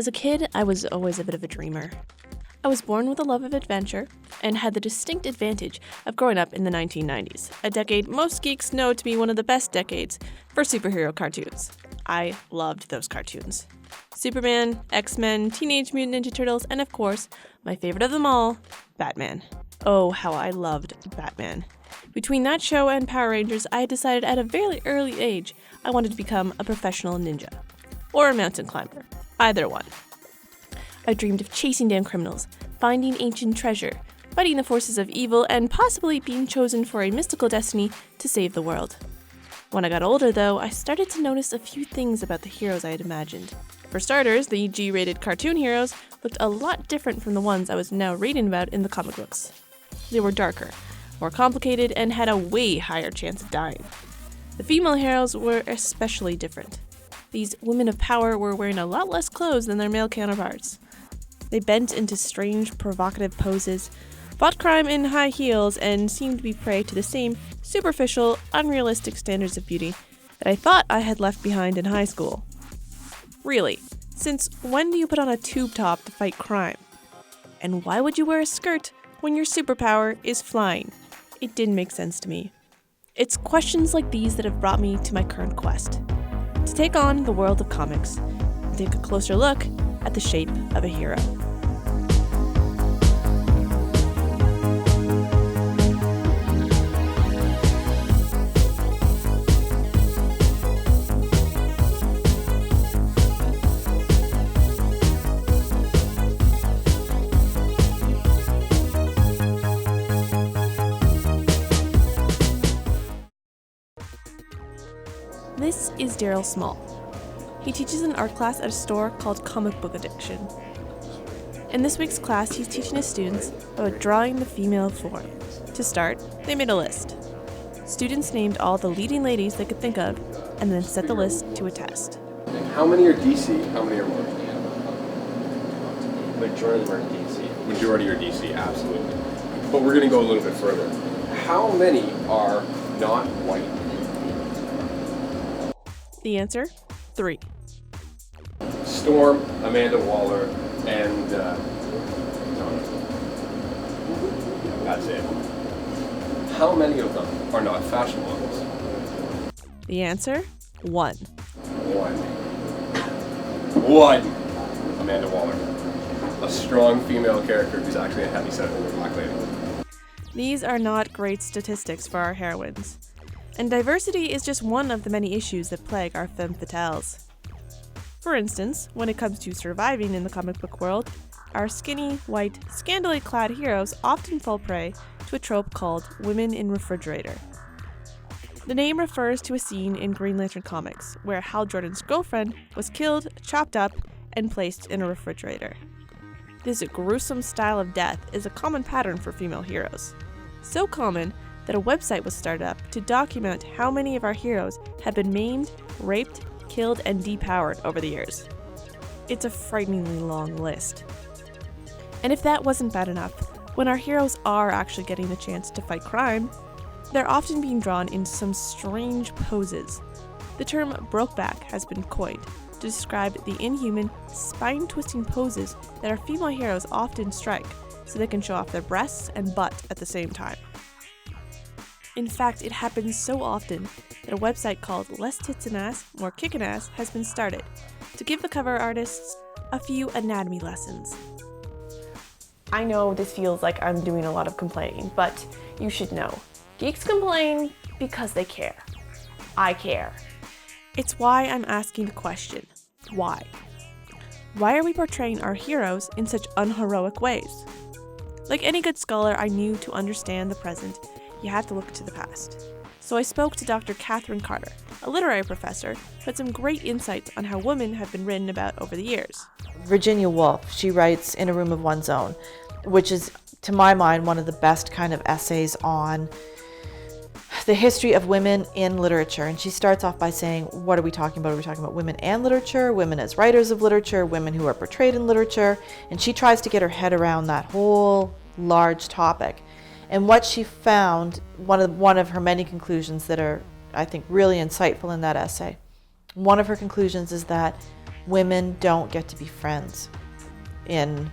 As a kid, I was always a bit of a dreamer. I was born with a love of adventure and had the distinct advantage of growing up in the 1990s, a decade most geeks know to be one of the best decades for superhero cartoons. I loved those cartoons. Superman, X-Men, Teenage Mutant Ninja Turtles, and of course, my favorite of them all, Batman. Oh, how I loved Batman. Between that show and Power Rangers, I had decided at a very early age I wanted to become a professional ninja. Or a mountain climber. Either one. I dreamed of chasing down criminals, finding ancient treasure, fighting the forces of evil, and possibly being chosen for a mystical destiny to save the world. When I got older, though, I started to notice a few things about the heroes I had imagined. For starters, the G-rated cartoon heroes looked a lot different from the ones I was now reading about in the comic books. They were darker, more complicated, and had a way higher chance of dying. The female heroes were especially different. These women of power were wearing a lot less clothes than their male counterparts. They bent into strange, provocative poses, fought crime in high heels, and seemed to be prey to the same superficial, unrealistic standards of beauty that I thought I had left behind in high school. Really, since when do you put on a tube top to fight crime? And why would you wear a skirt when your superpower is flying? It didn't make sense to me. It's questions like these that have brought me to my current quest. To take on the world of comics and take a closer look at the shape of a hero. This is Daryl Small. He teaches an art class at a store called Comic Book Addiction. In this week's class, he's teaching his students about drawing the female form. To start, they made a list. Students named all the leading ladies they could think of, and then set the list to a test. How many are DC? How many are Marvel? Majority of them are DC. Majority are DC, absolutely. But we're going to go a little bit further. How many are not white? The answer? 3. Storm, Amanda Waller, and that's it. How many of them are not fashion models? The answer? 1. One. Amanda Waller. A strong female character who's actually a heavyset older black lady. These are not great statistics for our heroines. And diversity is just one of the many issues that plague our femme fatales. For instance, when it comes to surviving in the comic book world, our skinny, white, scantily clad heroes often fall prey to a trope called women in refrigerator. The name refers to a scene in Green Lantern comics where Hal Jordan's girlfriend was killed, chopped up, and placed in a refrigerator. This gruesome style of death is a common pattern for female heroes. So common that a website was started up to document how many of our heroes had been maimed, raped, killed, and depowered over the years. It's a frighteningly long list. And if that wasn't bad enough, when our heroes are actually getting the chance to fight crime, they're often being drawn in some strange poses. The term brokeback has been coined to describe the inhuman, spine-twisting poses that our female heroes often strike so they can show off their breasts and butt at the same time. In fact, it happens so often that a website called Less Tits and Ass, More Kickin' Ass has been started to give the cover artists a few anatomy lessons. I know this feels like I'm doing a lot of complaining, but you should know. Geeks complain because they care. I care. It's why I'm asking the question, why? Why are we portraying our heroes in such unheroic ways? Like any good scholar, I knew to understand the present, you have to look to the past. So I spoke to Dr. Catherine Carter, a literary professor, who had some great insights on how women have been written about over the years. Virginia Woolf, she writes In a Room of One's Own, which is, to my mind, one of the best kind of essays on the history of women in literature. And she starts off by saying, what are we talking about? Are we talking about women and literature, women as writers of literature, women who are portrayed in literature? And she tries to get her head around that whole large topic. And what she found, one of her many conclusions that are, I think, really insightful in that essay, one of her conclusions is that women don't get to be friends in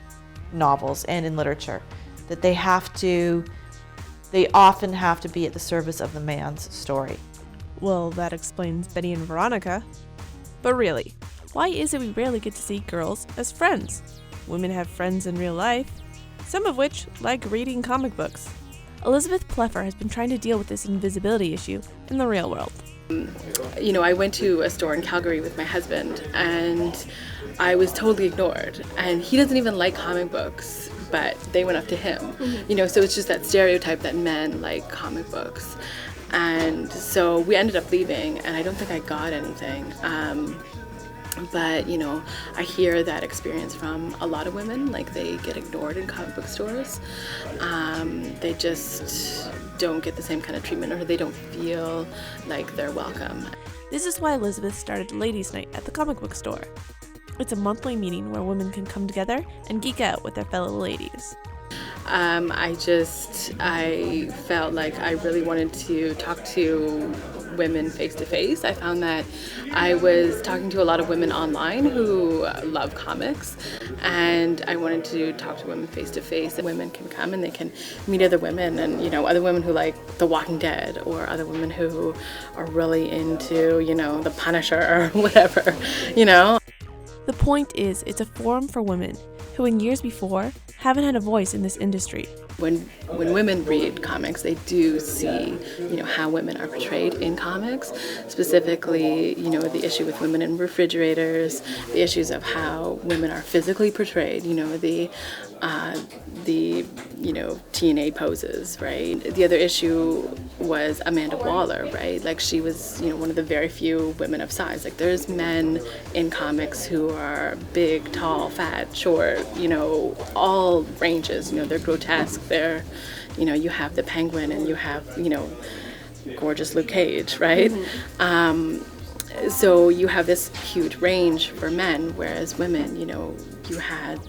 novels and in literature, that they often have to be at the service of the man's story. Well, that explains Betty and Veronica. But really, why is it we rarely get to see girls as friends? Women have friends in real life, some of which like reading comic books. Elizabeth Pleffer has been trying to deal with this invisibility issue in the real world. You know, I went to a store in Calgary with my husband and I was totally ignored. And he doesn't even like comic books, but they went up to him. You know, so it's just that stereotype that men like comic books. And so we ended up leaving and I don't think I got anything. But, you know, I hear that experience from a lot of women, like they get ignored in comic book stores. They just don't get the same kind of treatment, or they don't feel like they're welcome. This is why Elizabeth started Ladies' Night at the comic book store. It's a monthly meeting where women can come together and geek out with their fellow ladies. I felt like I really wanted to talk to women face to face. I found that I was talking to a lot of women online who love comics, and I wanted to talk to women face to face. Women can come and they can meet other women, and you know, other women who like The Walking Dead, or other women who are really into, you know, The Punisher or whatever, you know. The point is, it's a forum for women who in years before haven't had a voice in this industry. When women read comics, they do see, you know, how women are portrayed in comics. Specifically, you know, the issue with women in refrigerators, the issues of how women are physically portrayed. You know, the you know, TNA poses, right? The other issue was Amanda Waller, right? Like, she was, you know, one of the very few women of size. Like, there's men in comics who are big, tall, fat, short, you know, all ranges. You know, they're grotesque. They're, you know, you have the Penguin and you have, you know, gorgeous Luke Cage, right? So you have this huge range for men, whereas women, you know, you had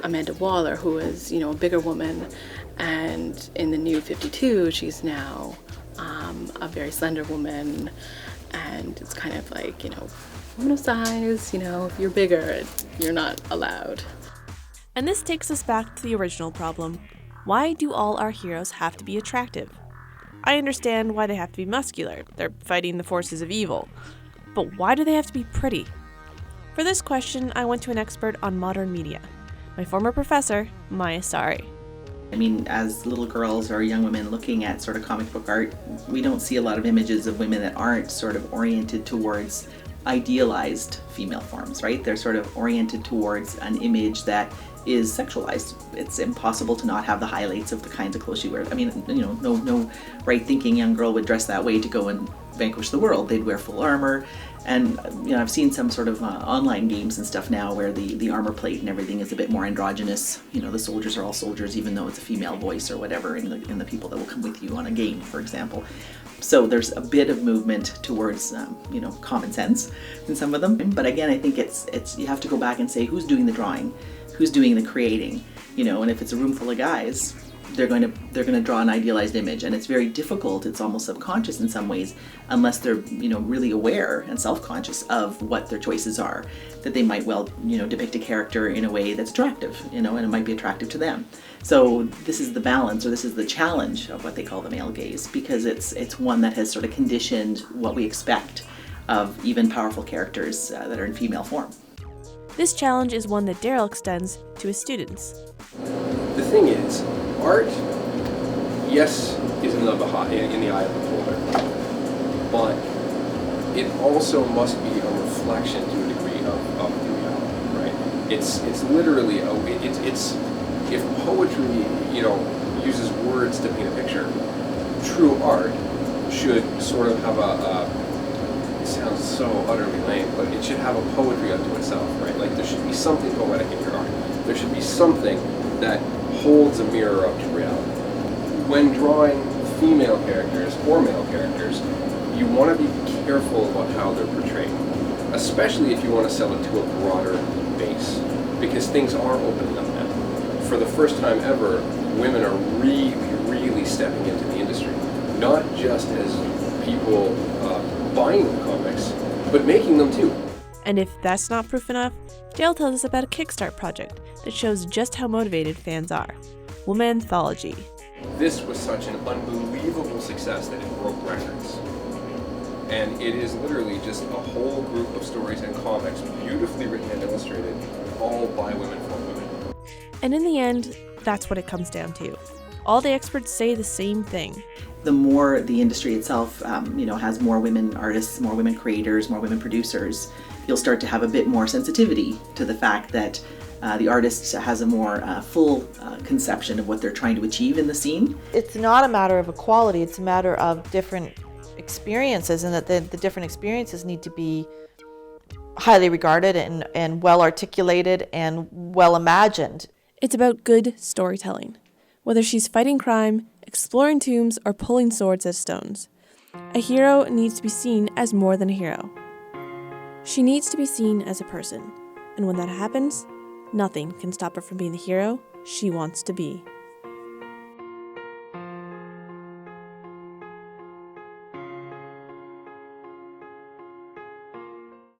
Amanda Waller, who is, you know, a bigger woman, and in the new 52, she's now a very slender woman, and it's kind of like, you know, woman of size, you know, if you're bigger, you're not allowed. And this takes us back to the original problem. Why do all our heroes have to be attractive? I understand why they have to be muscular. They're fighting the forces of evil. But why do they have to be pretty? For this question, I went to an expert on modern media, my former professor, Maya Sari. I mean, as little girls or young women looking at sort of comic book art, we don't see a lot of images of women that aren't sort of oriented towards idealized female forms, right? They're sort of oriented towards an image that is sexualized. It's impossible to not have the highlights of the kinds of clothes she wears. I mean, you know, no right-thinking young girl would dress that way to go and vanquish the world. They'd wear full armor. And, you know, I've seen some sort of online games and stuff now where the armor plate and everything is a bit more androgynous. You know, the soldiers are all soldiers, even though it's a female voice or whatever in the people that will come with you on a game, for example. So there's a bit of movement towards, you know, common sense in some of them. But again, I think it's you have to go back and say, who's doing the drawing, who's doing the creating, you know. And if it's a room full of guys, they're going to draw an idealized image, and it's very difficult. It's almost subconscious in some ways, unless they're, you know, really aware and self-conscious of what their choices are. That they might well, you know, depict a character in a way that's attractive, you know, and it might be attractive to them. So this is the balance, or this is the challenge of what they call the male gaze, because it's one that has sort of conditioned what we expect of even powerful characters that are in female form. This challenge is one that Daryl extends to his students. The thing is, art, yes, is in the eye of the beholder, but it also must be a reflection to a degree of the reality, right? It's literally it's if poetry, you know, uses words to paint a picture, true art should sort of have it sounds so utterly lame, but it should have a poetry unto itself, right? Like, there should be something poetic in your art. There should be something that holds a mirror up to reality. When drawing female characters or male characters, you want to be careful about how they're portrayed, especially if you want to sell it to a broader base, because things are opening up now. For the first time ever, women are really, really stepping into the industry, not just as people buying the comics, but making them too. And if that's not proof enough, Dale tells us about a Kickstart project that shows just how motivated fans are. Womanthology. This was such an unbelievable success that it broke records. And it is literally just a whole group of stories and comics, beautifully written and illustrated, all by women for women. And in the end, that's what it comes down to. All the experts say the same thing. The more the industry itself, has more women artists, more women creators, more women producers, you'll start to have a bit more sensitivity to the fact that the artist has a more full conception of what they're trying to achieve in the scene. It's not a matter of equality, it's a matter of different experiences, and that the different experiences need to be highly regarded and well articulated and well imagined. It's about good storytelling. Whether she's fighting crime, exploring tombs, or pulling swords as stones, a hero needs to be seen as more than a hero. She needs to be seen as a person, and when that happens, nothing can stop her from being the hero she wants to be.